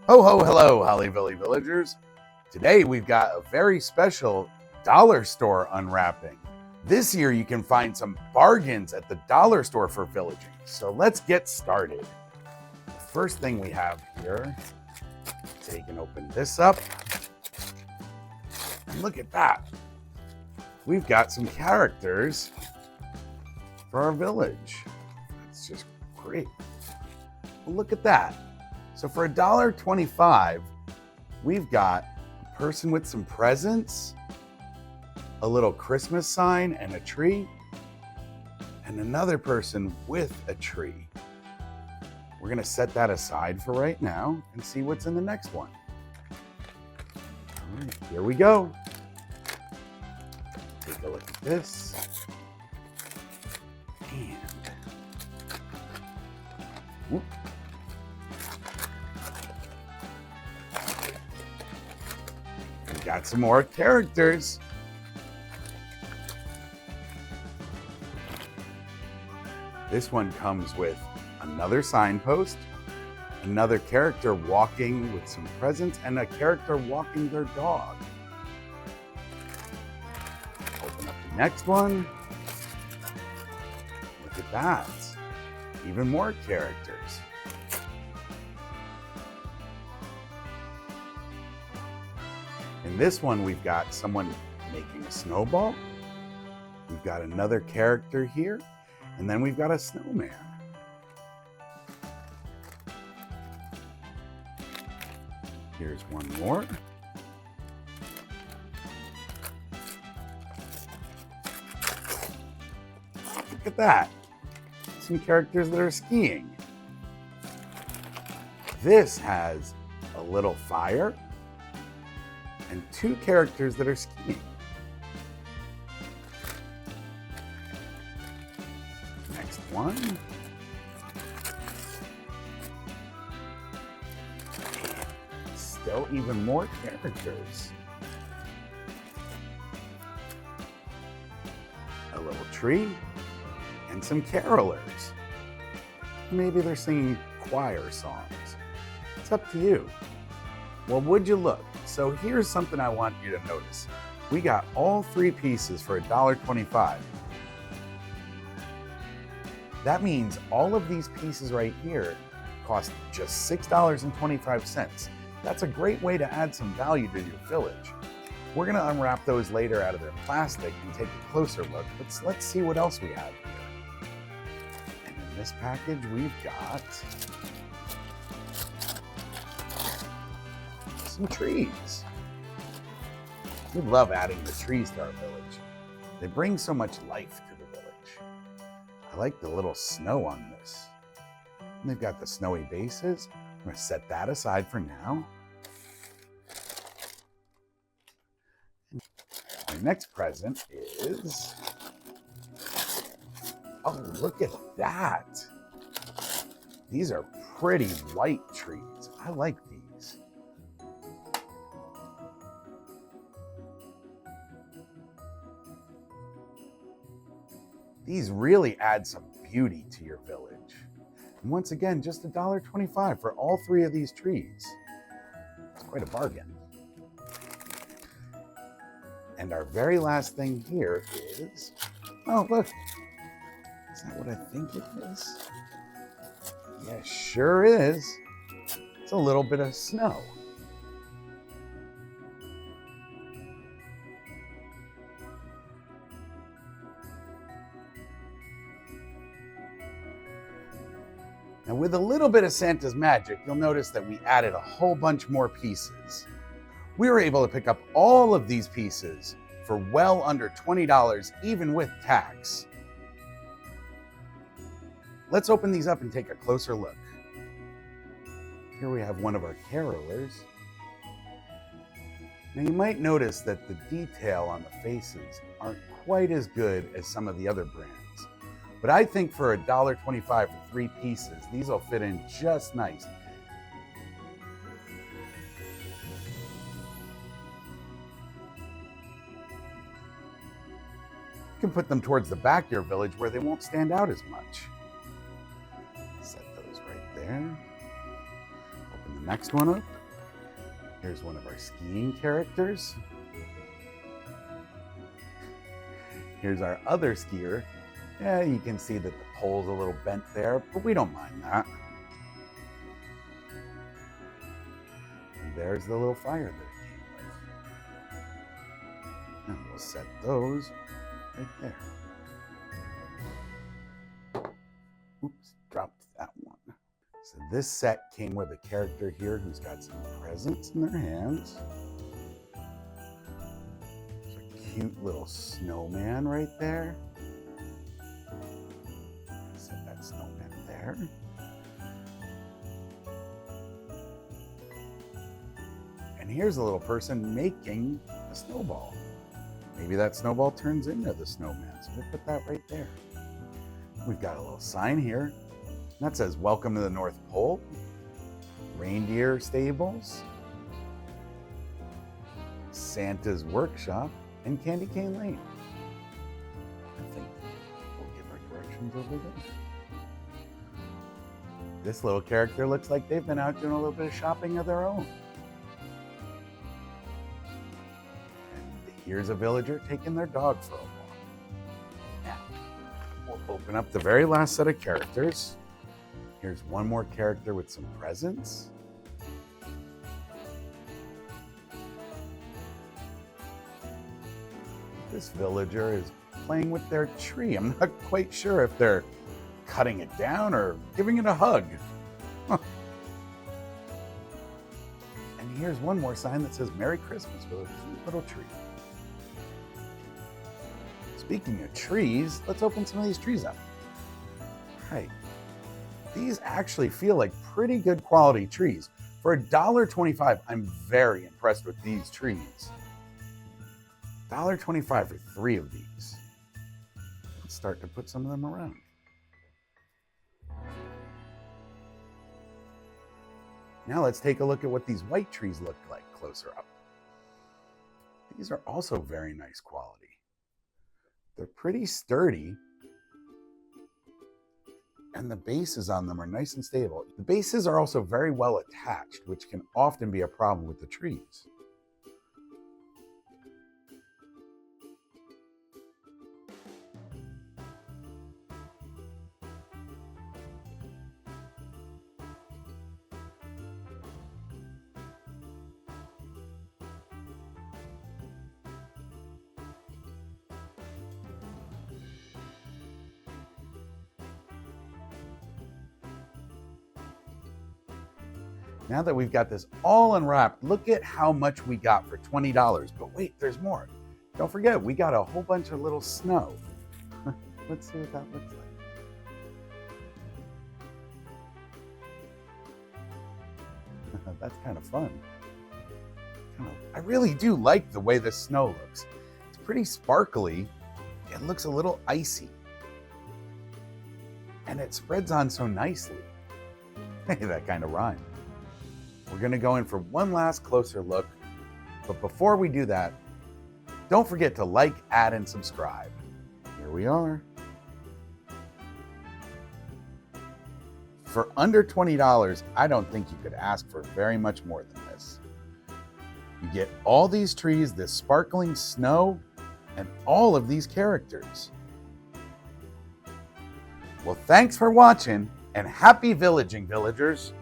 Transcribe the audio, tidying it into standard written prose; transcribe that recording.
Ho ho hello, Hollyville villagers. Today we've got a very special dollar store unwrapping. This year you can find some bargains at the dollar store for villaging. So let's get started. The first thing we have here, so you can open this up. And look at that. We've got some characters for our village. That's just great. Well, look at that. So for $1.25, we've got a person with some presents, a little Christmas sign and a tree, and another person with a tree. We're gonna set that aside for right now and see what's in the next one. All right, here we go. Take a look at this. And whoop. We got some more characters. This one comes with another signpost, another character walking with some presents, and a character walking their dog. Open up the next one. Look at that. Even more characters. In this one, we've got someone making a snowball. We've got another character here. And then we've got a snowman. Here's one more. Look at that. Some characters that are skiing. This has a little fire and two characters that are skiing. Next one. Still even more characters. A little tree and some carolers. Maybe they're singing choir songs. It's up to you. Well, would you look? So here's something I want you to notice. We got all three pieces for $1.25. That means all of these pieces right here cost just $6.25. That's a great way to add some value to your village. We're gonna unwrap those later out of their plastic and take a closer look, but let's see what else we have here. And in this package, we've got some trees. We love adding the trees to our village. They bring so much life to the village. I like the little snow on this. And they've got the snowy bases. I'm gonna set that aside for now. My next present is, oh, look at that. These are pretty white trees. I like these. These really add some beauty to your village. And once again, just $1.25 for all three of these trees. It's quite a bargain. And our very last thing here is, oh look, is that what I think it is? Yeah, sure is. It's a little bit of snow. Now with a little bit of Santa's magic, you'll notice that we added a whole bunch more pieces. We were able to pick up all of these pieces for well under $20, even with tax. Let's open these up and take a closer look. Here we have one of our carolers. Now you might notice that the detail on the faces aren't quite as good as some of the other brands. But I think for $1.25 for three pieces, these will fit in just nice. You can put them towards the back of your village where they won't stand out as much. Set those right there. Open the next one up. Here's one of our skiing characters. Here's our other skier. Yeah, you can see that the pole's a little bent there, but we don't mind that. And there's the little fire that it came with. And we'll set those right there. Oops, dropped that one. So this set came with a character here who's got some presents in their hands. There's a cute little snowman right there. Set that snowman there. And here's a little person making a snowball. Maybe that snowball turns into the snowman, so we'll put that right there. We've got a little sign here that says, "Welcome to the North Pole," reindeer stables, Santa's workshop, and Candy Cane Lane. I think we'll give our directions over there. This little character looks like they've been out doing a little bit of shopping of their own. And here's a villager taking their dog for a walk. Now, we'll open up the very last set of characters. Here's one more character with some presents. This villager is playing with their tree. I'm not quite sure if they're cutting it down or giving it a hug. Huh. And here's one more sign that says "Merry Christmas" with a cute little tree. Speaking of trees, let's open some of these trees up. Right. These actually feel like pretty good quality trees. For $1.25, I'm very impressed with these trees. $1.25 for 3 of these. Let's start to put some of them around. Now let's take a look at what these white trees look like closer up. These are also very nice quality. They're pretty sturdy, and the bases on them are nice and stable. The bases are also very well attached, which can often be a problem with the trees. Now that we've got this all unwrapped, look at how much we got for $20. But wait, there's more. Don't forget, we got a whole bunch of little snow. Let's see what that looks like. That's kind of fun. I really do like the way the snow looks. It's pretty sparkly. It looks a little icy. And it spreads on so nicely. Hey, that kind of rhymed. We're going to go in for one last closer look. But before we do that, don't forget to like, add, and subscribe. Here we are. For under $20, I don't think you could ask for very much more than this. You get all these trees, this sparkling snow, and all of these characters. Well, thanks for watching, and happy villaging, villagers.